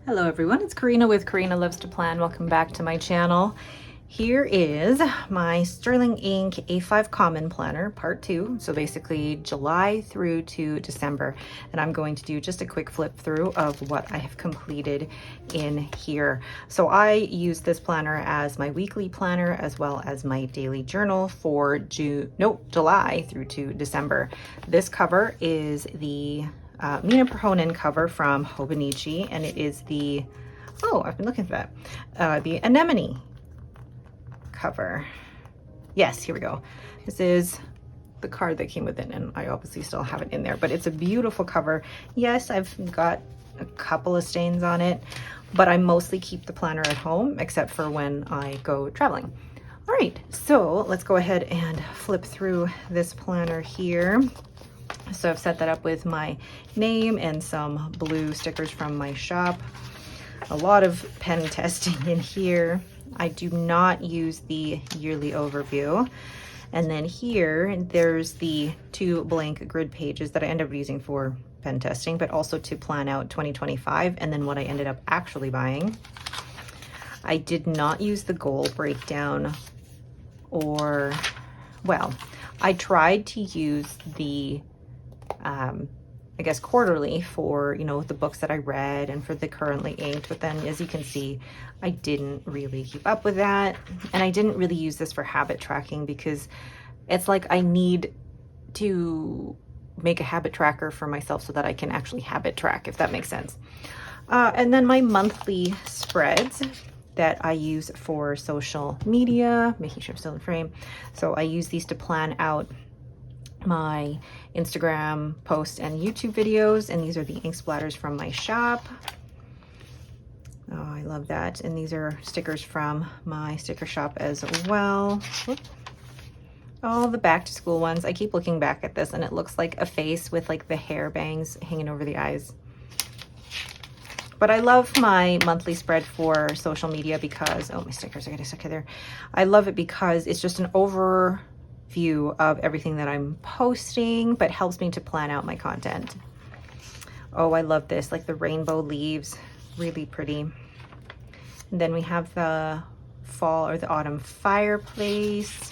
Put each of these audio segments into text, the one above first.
Hello everyone, it's Karina with Karina Loves to Plan. Welcome back to my channel. Here is my Sterling Ink A5 Common Planner Part 2. So basically July through to December. And I'm going to do just a quick flip through of what I have completed in here. So I use this planner as my weekly planner as well as my daily journal for July through to December. This cover is the Mina Perhonen cover from Hobonichi, and it is the, oh, I've been looking for that, the Anemone cover. Yes, here we go. This is the card that came with it, and I obviously still have it in there, but it's a beautiful cover. Yes, I've got a couple of stains on it, but I mostly keep the planner at home, except for when I go traveling. All right, so let's go ahead and flip through this planner here. So I've set that up with my name and some blue stickers from my shop. A lot of pen testing in here. I do not use the yearly overview. And then here, there's the 2 blank grid pages that I end up using for pen testing, but also to plan out 2025 and then what I ended up actually buying. I did not use the goal breakdown, or, well, I tried to use the I guess quarterly for, you know, the books that I read and for the currently inked, but then as you can see, I didn't really keep up with that. And I didn't really use this for habit tracking because it's like I need to make a habit tracker for myself so that I can actually habit track, if that makes sense. And then my monthly spreads that I use for social media, making sure I'm still in frame. So I use these to plan out my Instagram posts and YouTube videos, and these are the ink splatters from my shop. Oh, I love that. And these are stickers from my sticker shop as well. Whoop. All the back to school ones. I keep looking back at this and it looks like a face with like the hair bangs hanging over the eyes. But I love my monthly spread for social media because, oh, my stickers are getting stuck in there. I love it because it's just an overview of everything that I'm posting, but helps me to plan out my content. Oh, I love this, like the rainbow leaves, really pretty. And then we have the fall or the autumn fireplace.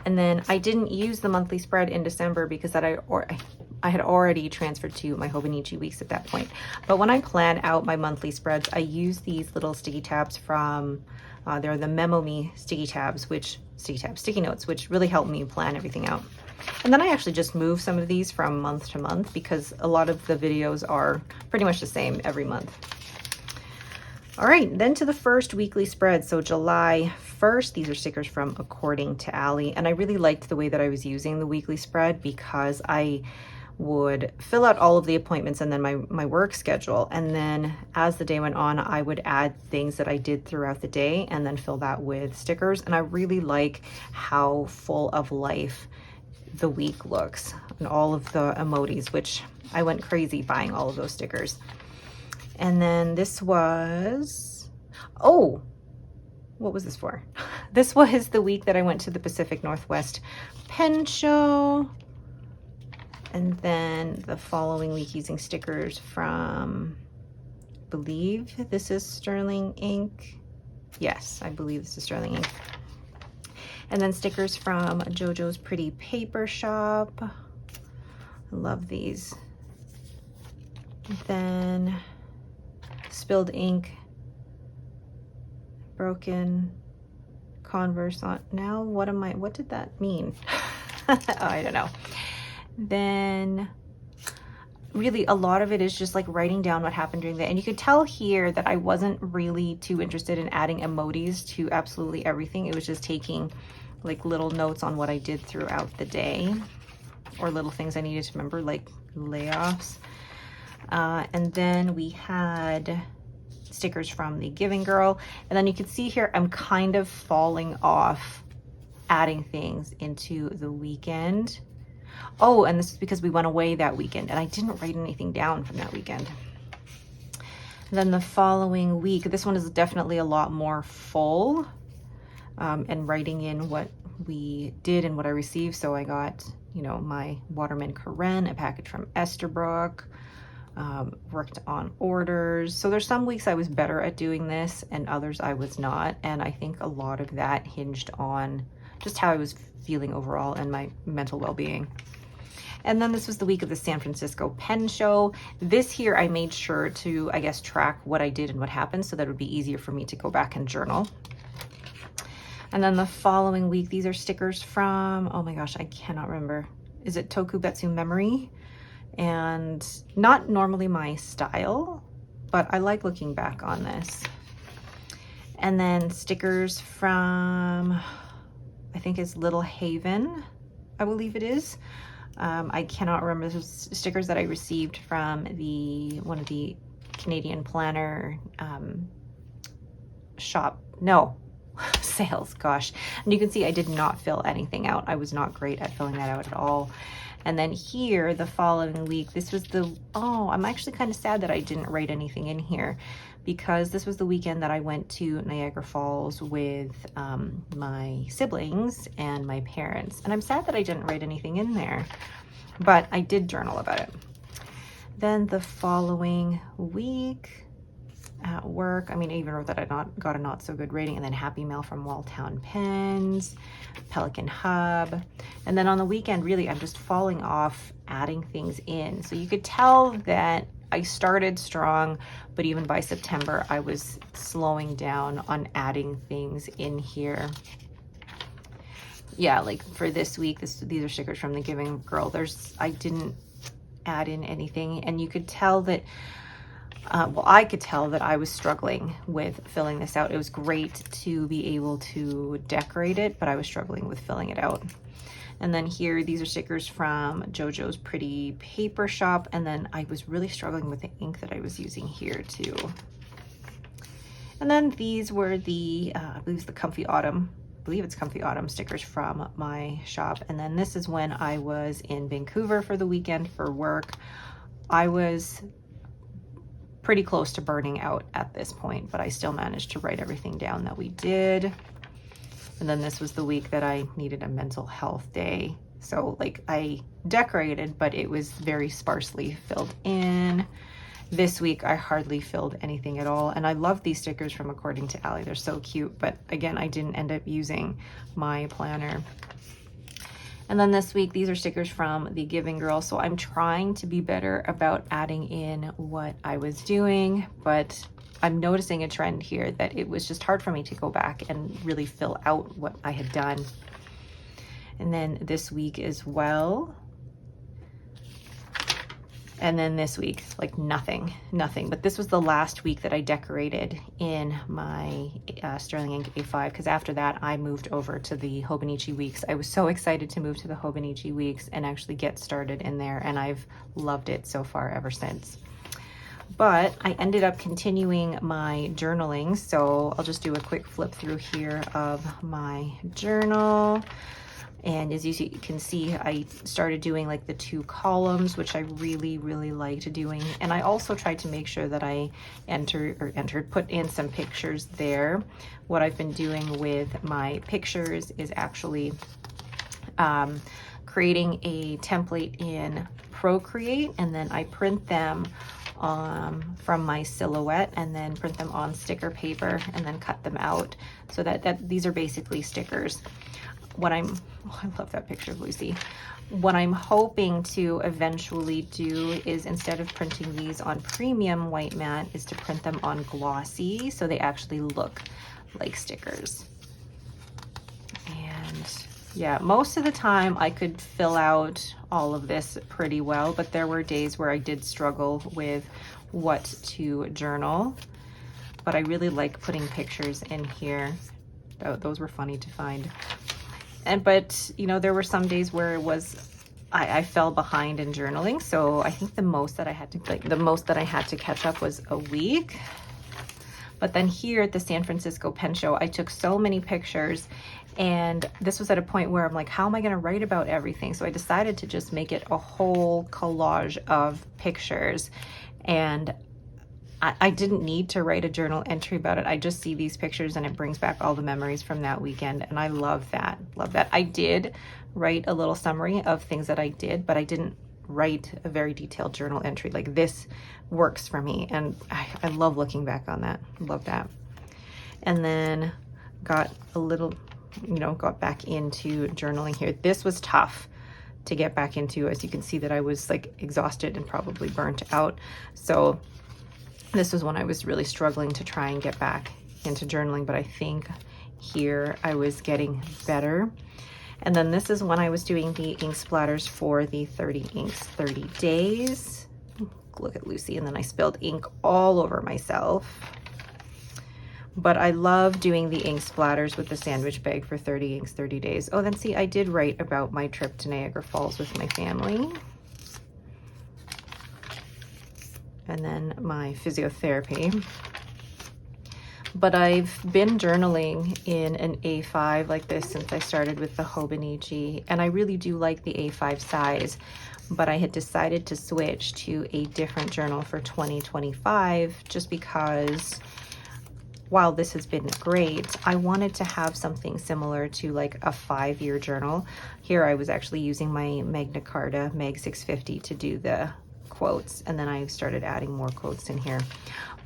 And then I didn't use the monthly spread in December because I had already transferred to my Hobonichi weeks at that point. But when I plan out my monthly spreads, I use these little sticky tabs from, they're the Memo Me sticky notes, which really help me plan everything out. And then I actually just move some of these from month to month because a lot of the videos are pretty much the same every month. All right, then to the first weekly spread. So July 1st, these are stickers from According to Allie. And I really liked the way that I was using the weekly spread because I would fill out all of the appointments and then my work schedule. And then as the day went on, I would add things that I did throughout the day and then fill that with stickers. And I really like how full of life the week looks and all of the emojis, which I went crazy buying all of those stickers. And then this was, oh, what was this for? This was the week that I went to the Pacific Northwest Pen Show. And then the following week using stickers from, I believe this is Sterling Ink. Yes, I believe this is Sterling Ink. And then stickers from JoJo's Pretty Paper Shop. I love these. Then spilled ink, broken Converse on, now what did that mean? Oh, I don't know. Then really a lot of it is just like writing down what happened during the day. And you could tell here that I wasn't really too interested in adding emojis to absolutely everything. It was just taking like little notes on what I did throughout the day or little things I needed to remember, like layoffs. And then we had stickers from the Giving Girl. And then you can see here, I'm kind of falling off adding things into the weekend. Oh, and this is because we went away that weekend and I didn't write anything down from that weekend. And then the following week, this one is definitely a lot more full and writing in what we did and what I received. So I got, you know, my Waterman Karen, a package from Esterbrook, worked on orders. So there's some weeks I was better at doing this and others I was not. And I think a lot of that hinged on just how I was feeling overall and my mental well-being. And then this was the week of the San Francisco Pen Show. This here, I made sure to, I guess, track what I did and what happened so that it would be easier for me to go back and journal. And then the following week, these are stickers from, oh my gosh, I cannot remember. Is it Tokubetsu Memory? And not normally my style, but I like looking back on this. And then stickers from, I think it's Little Haven, I believe it is. I cannot remember. This was stickers that I received from one of the Canadian planner sales, gosh. And you can see I did not fill anything out. I was not great at filling that out at all. And then here, the following week, this was I'm actually kind of sad that I didn't write anything in here, because this was the weekend that I went to Niagara Falls with my siblings and my parents. And I'm sad that I didn't write anything in there, but I did journal about it. Then the following week at work, I even wrote that I got a not so good rating, and then Happy Mail from Walltown Pens, Pelican Hub. And then on the weekend, really, I'm just falling off adding things in. So you could tell that I started strong, but even by September, I was slowing down on adding things in here. Yeah, like for this week, these are stickers from the Giving Girl. I didn't add in anything, and you could tell that I could tell that I was struggling with filling this out. It was great to be able to decorate it, but I was struggling with filling it out. And then here, these are stickers from JoJo's Pretty Paper Shop. And then I was really struggling with the ink that I was using here too. And then these were the, I believe it's the Comfy Autumn. I believe it's Comfy Autumn stickers from my shop. And then this is when I was in Vancouver for the weekend for work. I was pretty close to burning out at this point, but I still managed to write everything down that we did. And then this was the week that I needed a mental health day. So like I decorated, but it was very sparsely filled in. This week I hardly filled anything at all. And I love these stickers from According to Allie. They're so cute, but again, I didn't end up using my planner. And then this week, these are stickers from the Giving Girl. So I'm trying to be better about adding in what I was doing, but I'm noticing a trend here that it was just hard for me to go back and really fill out what I had done. And then this week as well. And then this week, like nothing. But this was the last week that I decorated in my Sterling Ink A5, because after that I moved over to the Hobonichi Weeks. I was so excited to move to the Hobonichi Weeks and actually get started in there, and I've loved it so far ever since. But I ended up continuing my journaling, so I'll just do a quick flip through here of my journal. And as you can see, I started doing like the 2 columns, which I really, really liked doing. And I also tried to make sure that I put in some pictures there. What I've been doing with my pictures is actually creating a template in Procreate, and then I print them from my silhouette and then print them on sticker paper and then cut them out, so that these are basically stickers. I love that picture of Lucy. What I'm hoping to eventually do is, instead of printing these on premium white mat, is to print them on glossy so they actually look like stickers. And yeah, most of the time I could fill out all of this pretty well, but there were days where I did struggle with what to journal. But I really like putting pictures in here. Those were funny to find. But you know, there were some days where I fell behind in journaling. So I think the most that I had to catch up was a week. But then here at the San Francisco Pen Show, I took so many pictures, and this was at a point where I'm like, how am I going to write about everything? So I decided to just make it a whole collage of pictures. And I didn't need to write a journal entry about it. I just see these pictures and it brings back all the memories from that weekend. And I love that. I did write a little summary of things that I did, but I didn't write a very detailed journal entry. Like this works for me, and I love looking back on that. Love that. And then got a little, you know, got back into journaling here. This was tough to get back into. As you can see that I was like exhausted and probably burnt out. So this was when I was really struggling to try and get back into journaling, but I think here I was getting better. And then this is when I was doing the ink splatters for the 30 inks 30 days. Look at Lucy, and then I spilled ink all over myself. But I love doing the ink splatters with the sandwich bag for 30 inks 30 days. Oh, then see, I did write about my trip to Niagara Falls with my family. And then my physiotherapy. But I've been journaling in an A5 like this since I started with the Hobonichi, and I really do like the A5 size, but I had decided to switch to a different journal for 2025 just because while this has been great, I wanted to have something similar to like a 5-year journal. Here I was actually using my Magna Carta Mag 650 to do the quotes, and then I started adding more quotes in here.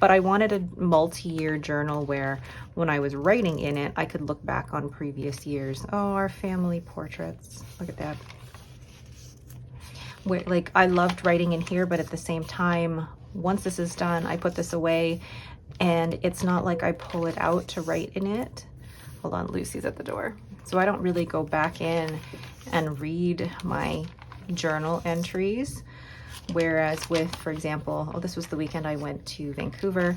But I wanted a multi-year journal where when I was writing in it, I could look back on previous years. Oh, our family portraits. Look at that. Where, like, I loved writing in here, but at the same time, once this is done, I put this away, and it's not like I pull it out to write in it. Hold on, Lucy's at the door. So I don't really go back in and read my journal entries. Whereas with, for example, oh, this was the weekend I went to Vancouver,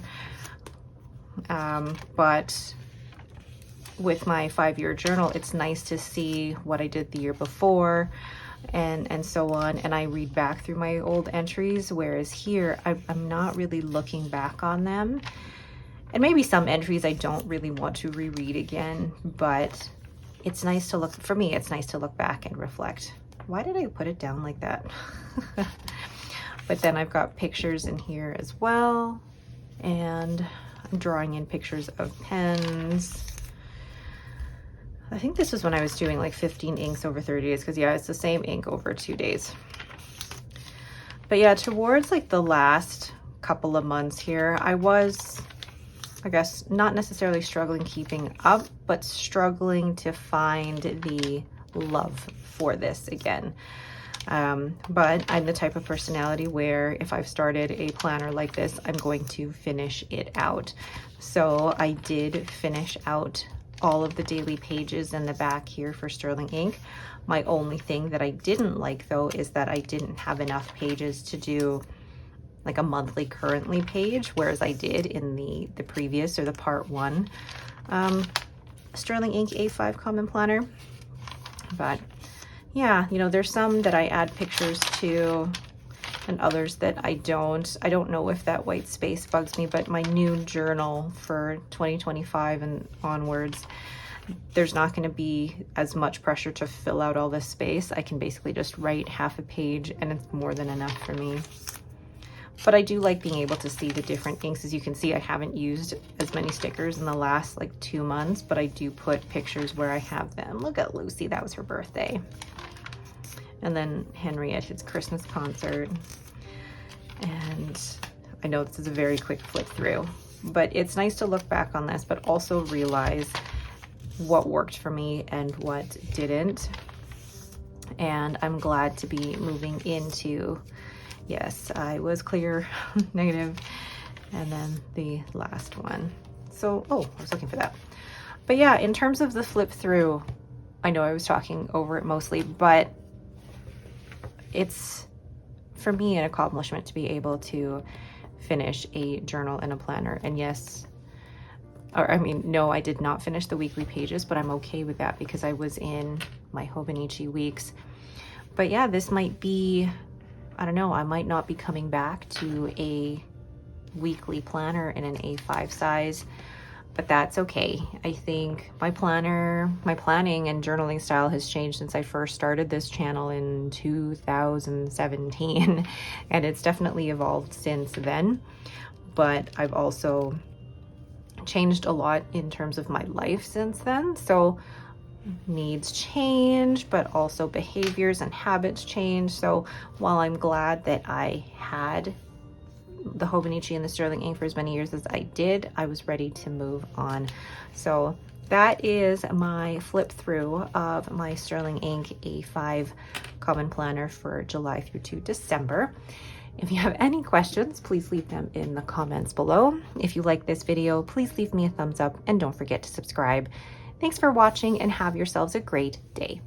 but with my 5-year journal, it's nice to see what I did the year before and so on, and I read back through my old entries, whereas here I'm not really looking back on them. And maybe some entries I don't really want to reread again, but it's nice to look, for me, it's nice to look back and reflect. Why did I put it down like that? But then I've got pictures in here as well, and I'm drawing in pictures of pens. I think this was when I was doing like 15 inks over 30 days, because yeah, it's the same ink over 2 days. But yeah, towards like the last couple of months here, I was, I guess, not necessarily struggling keeping up, but struggling to find the love for this again. But I'm the type of personality where if I've started a planner like this, I'm going to finish it out. So I did finish out all of the daily pages in the back here for Sterling Ink. My only thing that I didn't like though is that I didn't have enough pages to do like a monthly currently page, whereas I did in the previous, or the part 1 Sterling Ink A5 Common Planner. But yeah, you know, there's some that I add pictures to and others that I don't. I don't know if that white space bugs me, but my new journal for 2025 and onwards, there's not going to be as much pressure to fill out all this space. I can basically just write half a page and it's more than enough for me. But I do like being able to see the different inks. As you can see, I haven't used as many stickers in the last like 2 months, but I do put pictures where I have them. Look at Lucy, that was her birthday. And then Henry at his Christmas concert. And I know this is a very quick flip through, but it's nice to look back on this, but also realize what worked for me and what didn't. And I'm glad to be moving into, yes, I was clear, negative, and then the last one. So, oh, I was looking for that. But yeah, in terms of the flip through, I know I was talking over it mostly, but it's, for me, an accomplishment to be able to finish a journal and a planner. And yes, or I mean, no, I did not finish the weekly pages, but I'm okay with that because I was in my Hobonichi weeks. But yeah, this might be, I don't know, I might not be coming back to a weekly planner in an A5 size, but that's okay. I think my planning and journaling style has changed since I first started this channel in 2017, and it's definitely evolved since then. But I've also changed a lot in terms of my life since then. So needs change, but also behaviors and habits change. So while I'm glad that I had the Hobonichi and the sterling ink for as many years as I did, I was ready to move on. So that is my flip through of my sterling ink A5 common planner for July through to December. If you have any questions, please leave them in the comments below. If you like this video, please leave me a thumbs up and don't forget to subscribe. Thanks for watching and have yourselves a great day.